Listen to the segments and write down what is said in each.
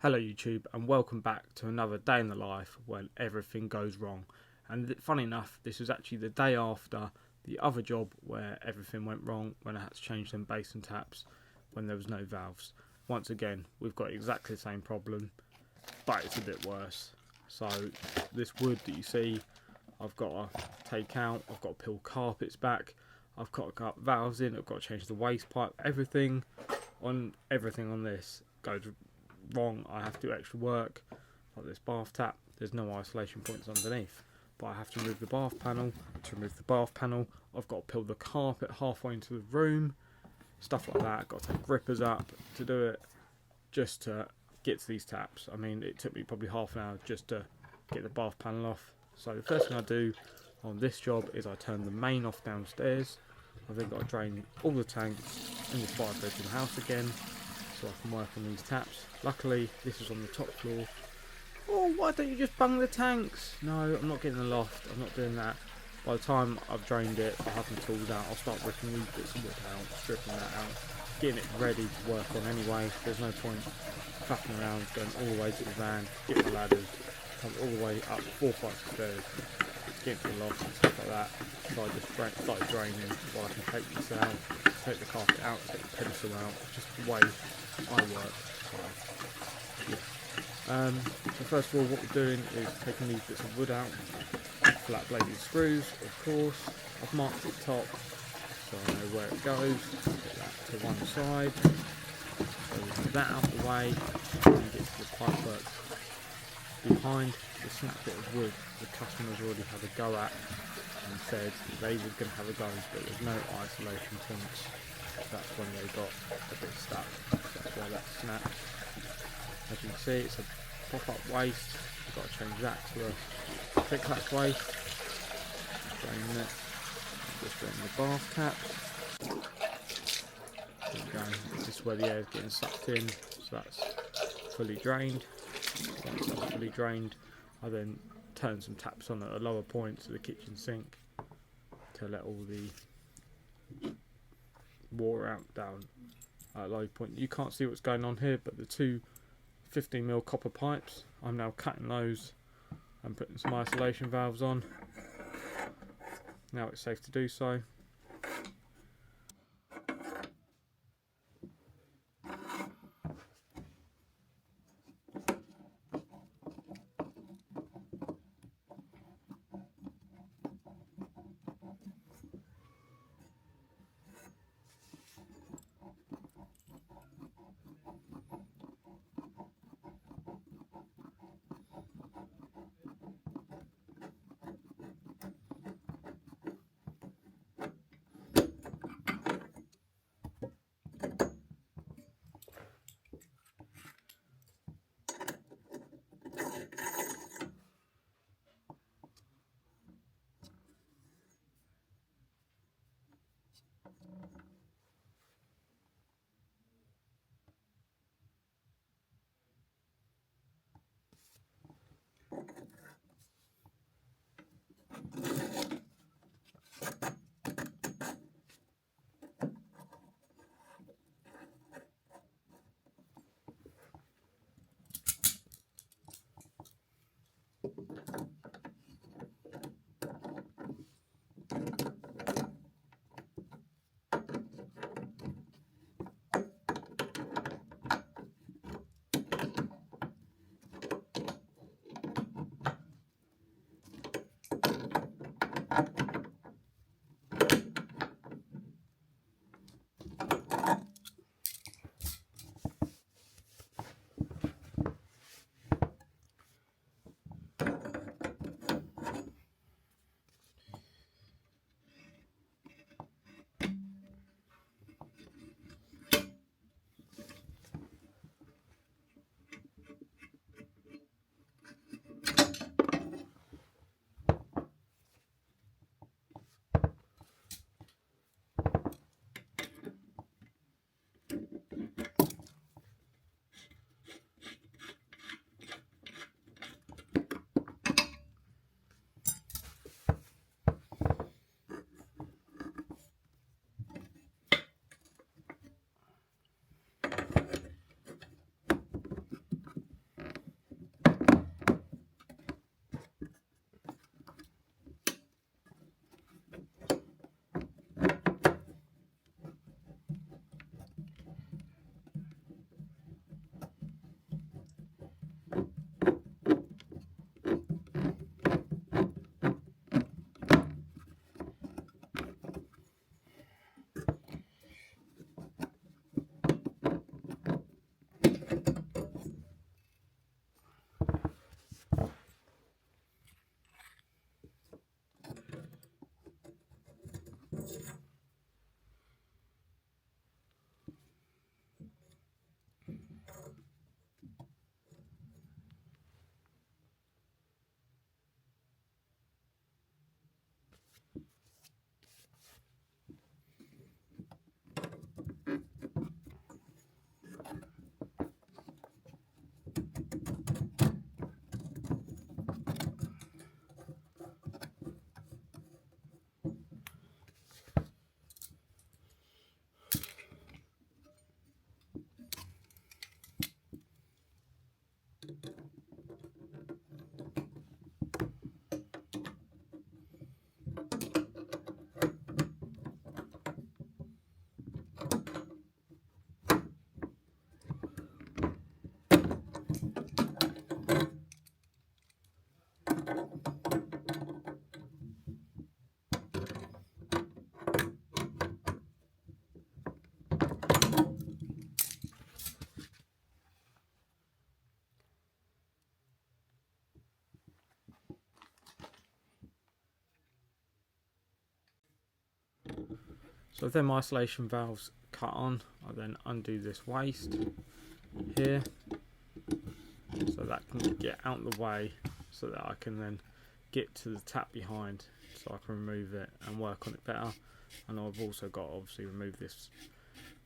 Hello YouTube and welcome back to another day in the life when everything goes wrong. And funny enough, this was actually the day after the other job where everything went wrong when I had to change them basin taps when there was no valves. Once again, we've got exactly the same problem, but it's a bit worse. So this wood that you see, I've got to take out, I've got to peel carpets back, I've got to cut valves in, I've got to change the waste pipe, everything on this goes wrong. I have to do extra work. Like this bath tap, there's no isolation points underneath, but I have to remove the bath panel. To remove the bath panel, I've got to peel the carpet halfway into the room, stuff like that. I've got to take grippers up to do it, just to get to these taps. I mean, it took me probably half an hour just to get the bath panel off. So the first thing I do on this job is I turn the main off downstairs. I've then got to drain all the tanks in this 5-bedroom house again, so I can work on these taps. Luckily, this is on the top floor. Oh, why don't you just bung the tanks? No, I'm not getting the loft. I'm not doing that. By the time I've drained it, I have my tools out. I'll start ripping these bits of wood out, stripping that out, getting it ready to work on anyway. There's no point faffing around, going all the way to the van, get my ladders, come all the way up 4 flights of stairs, get to the loft and stuff like that. So I just started draining while I can take this out, take the carpet out, take the pedestal out, just the way I work. So, yeah. So first of all, what we're doing is taking these bits of wood out, flat bladed screws, of course. I've marked the top so I know where it goes. Put that to one side, so we have that out of the way, and get to the pipe work. Behind the snap bit of wood, the customers already had a go at and said they were going to have a go, but there's no isolation points. That's when they got a bit stuck. That's why that snapped. As you can see, it's a pop-up waste. I've got to change that to a quick latch waste. Draining it. Just draining the bath taps. There we go. This is where the air is getting sucked in, so that's fully drained. Once that's fully drained, I then turn some taps on at a lower point to the kitchen sink to let all the water out down at a low point. You can't see what's going on here, but the two 15mm copper pipes, I'm now cutting those and putting some isolation valves on. Now it's safe to do so. So with them isolation valves cut on, I then undo this waste here so that can get out of the way, so that I can then get to the tap behind, so I can remove it and work on it better. And I've also got to obviously remove this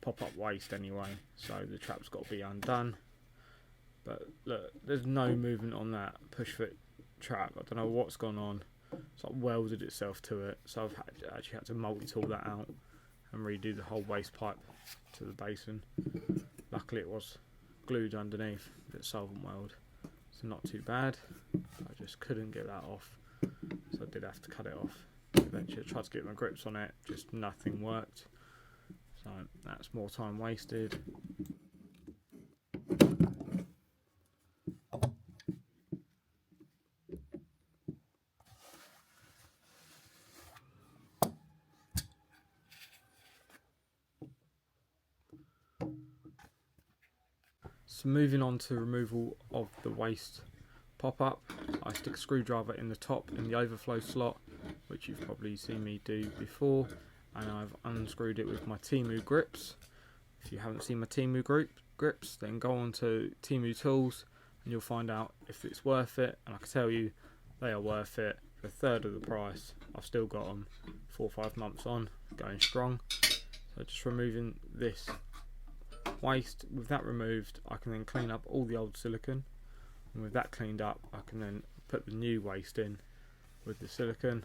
pop-up waste anyway, so the trap's got to be undone. But look, there's no movement on that push fit trap. I don't know what's gone on. It's like welded itself to it, so I've actually had to multi-tool that out and redo the whole waste pipe to the basin. Luckily it was glued underneath, a bit solvent weld, so not too bad. I just couldn't get that off, so I did have to cut it off. Eventually I tried to get my grips on it, just nothing worked, so that's more time wasted. So moving on to removal of the waste pop-up, I stick a screwdriver in the top in the overflow slot, which you've probably seen me do before, and I've unscrewed it with my Temu grips. If you haven't seen my Temu grips, then go on to Temu Tools and you'll find out if it's worth it, and I can tell you they are worth it. For a third of the price, I've still got them 4 or 5 months on, going strong. So just removing this waste. With that removed, I can then clean up all the old silicone, and with that cleaned up, I can then put the new waste in with the silicone.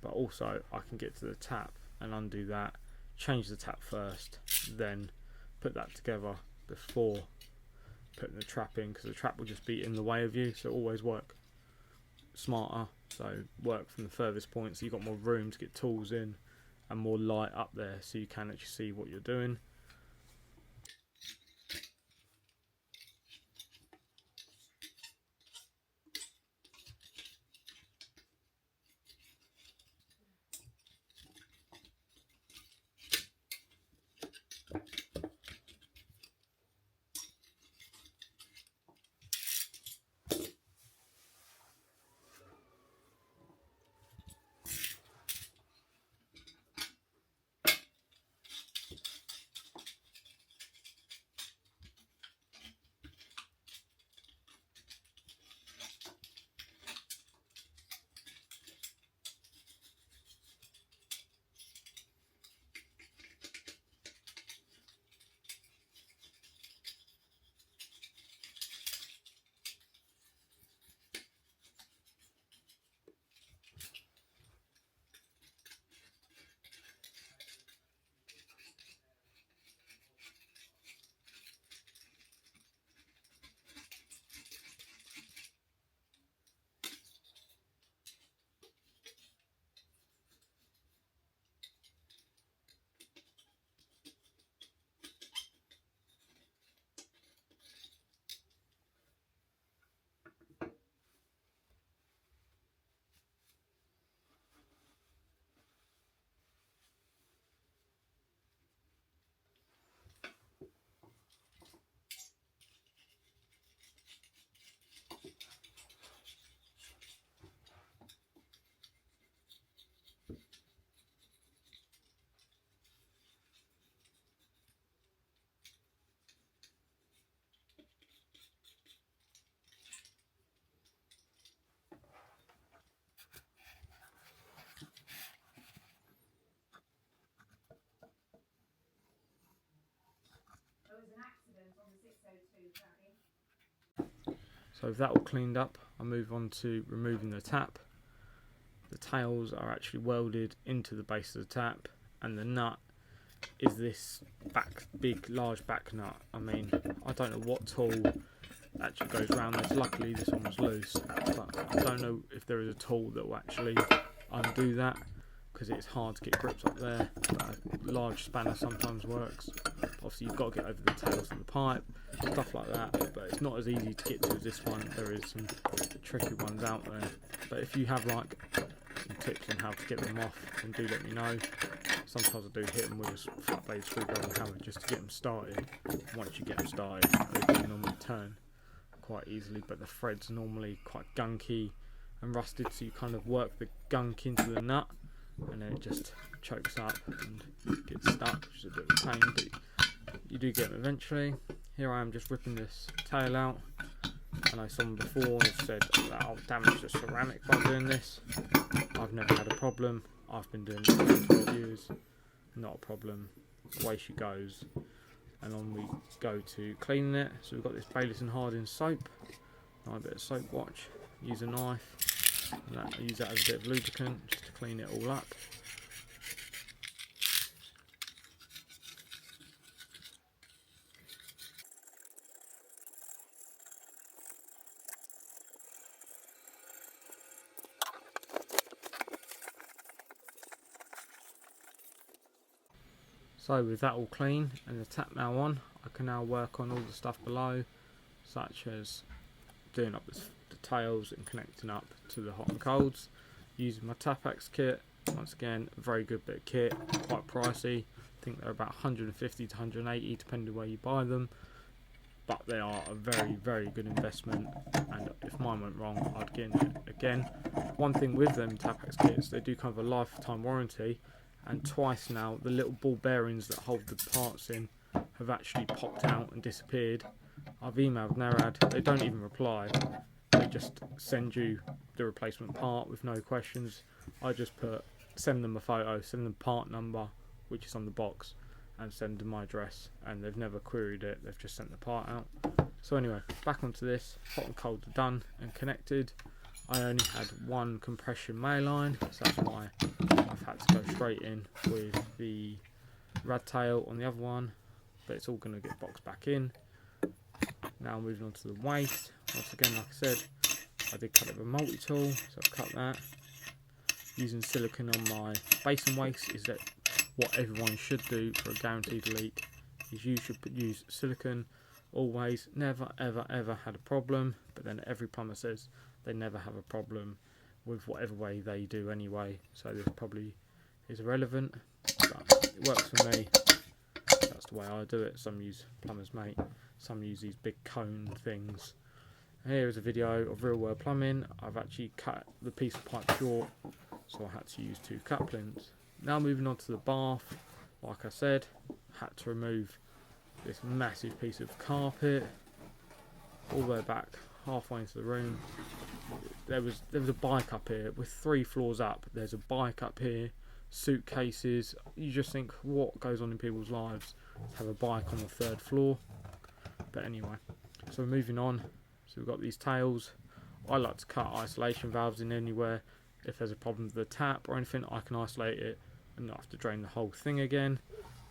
But also I can get to the tap and undo that, change the tap first, then put that together before putting the trap in, because the trap will just be in the way of you. So always work smarter, so work from the furthest point, so you've got more room to get tools in and more light up there, so you can actually see what you're doing. So with that all cleaned up, I move on to removing the tap. The tails are actually welded into the base of the tap, and the nut is this big large back nut. I mean, I don't know what tool actually goes around this. Luckily this one was loose, but I don't know if there is a tool that will actually undo that, because it's hard to get grips up there, but a large spanner sometimes works. Obviously you've got to get over the tails of the pipe, stuff like that, but it's not as easy to get to as this one. There is some tricky ones out there, but if you have like some tips on how to get them off, then do let me know. Sometimes I do hit them with a flat blade screwdriver and hammer just to get them started. Once you get them started, they can normally turn quite easily, but the thread's normally quite gunky and rusted, so you kind of work the gunk into the nut and then it just chokes up and gets stuck, which is a bit of a pain, but you do get them eventually. Here I am just ripping this tail out. I know someone before has said that I'll damage the ceramic by doing this. I've never had a problem. I've been doing this for 12 years. Not a problem. Away she goes. And on we go to cleaning it. So we've got this Bayliss & Harding soap. Nice bit of soap watch. Use a knife. And I use that as a bit of lubricant just to clean it all up. So with that all clean and the tap now on, I can now work on all the stuff below, such as doing up the tails and connecting up to the hot and colds, using my Tapex kit. Once again, a very good bit of kit, quite pricey. I think they're about 150 to 180 depending where you buy them, but they are a very good investment, and if mine went wrong I'd get in it again. One thing with them Tapex kits, they do come with a lifetime warranty, and twice now the little ball bearings that hold the parts in have actually popped out and disappeared. I've emailed NARAD, they don't even reply, they just send you the replacement part with no questions. I just send them a photo, send them part number which is on the box, and send them my address, and they've never queried it, they've just sent the part out. So anyway, back onto this, hot and cold are done and connected. I only had one compression main line, so that's why I've had to go straight in with the rad tail on the other one, but it's all going to get boxed back in. Now moving on to the waste. Once again, like I said, I did cut it with a multi-tool, so I've cut that. Using silicone on my basin waste is that what everyone should do for a guaranteed leak, is you should use silicone always. Never ever had a problem, but then every plumber says they never have a problem with whatever way they do anyway, so this probably is irrelevant, but it works for me. That's the way I do it. Some use Plumber's Mate, some use these big cone things. Here is a video of Real World Plumbing. I've actually cut the piece of pipe short, so I had to use 2 couplings. Now moving on to the bath, like I said, had to remove this massive piece of carpet all the way back halfway into the room. There was a bike up here. With 3 floors up, there's a bike up here, suitcases. You just think, what goes on in people's lives to have a bike on the 3rd floor? But anyway, so we're moving on. So we've got these tails. I like to cut isolation valves in anywhere. If there's a problem with the tap or anything, I can isolate it and not have to drain the whole thing again.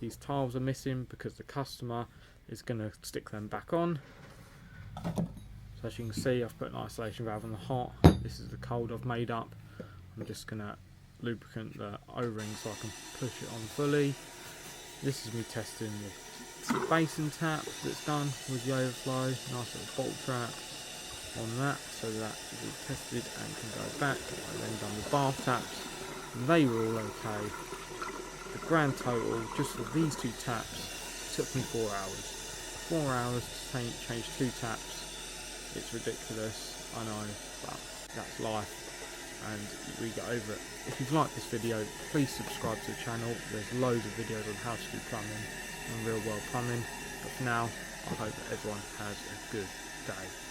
These tiles are missing because the customer is going to stick them back on. So as you can see, I've put an isolation valve on the hot. This is the cold I've made up. I'm just going to lubricant the O-ring so I can push it on fully. This is me testing the basin tap that's done with the overflow. Nice little bolt trap on that, so that is all tested and can go back. I then done the bath taps. They were all okay. The grand total, just for these 2 taps, took me 4 hours. 4 hours to change 2 taps. It's ridiculous, I know, but that's life, and we get over it. If you've liked this video, please subscribe to the channel. There's loads of videos on how to do plumbing and Real World Plumbing. But for now, I hope that everyone has a good day.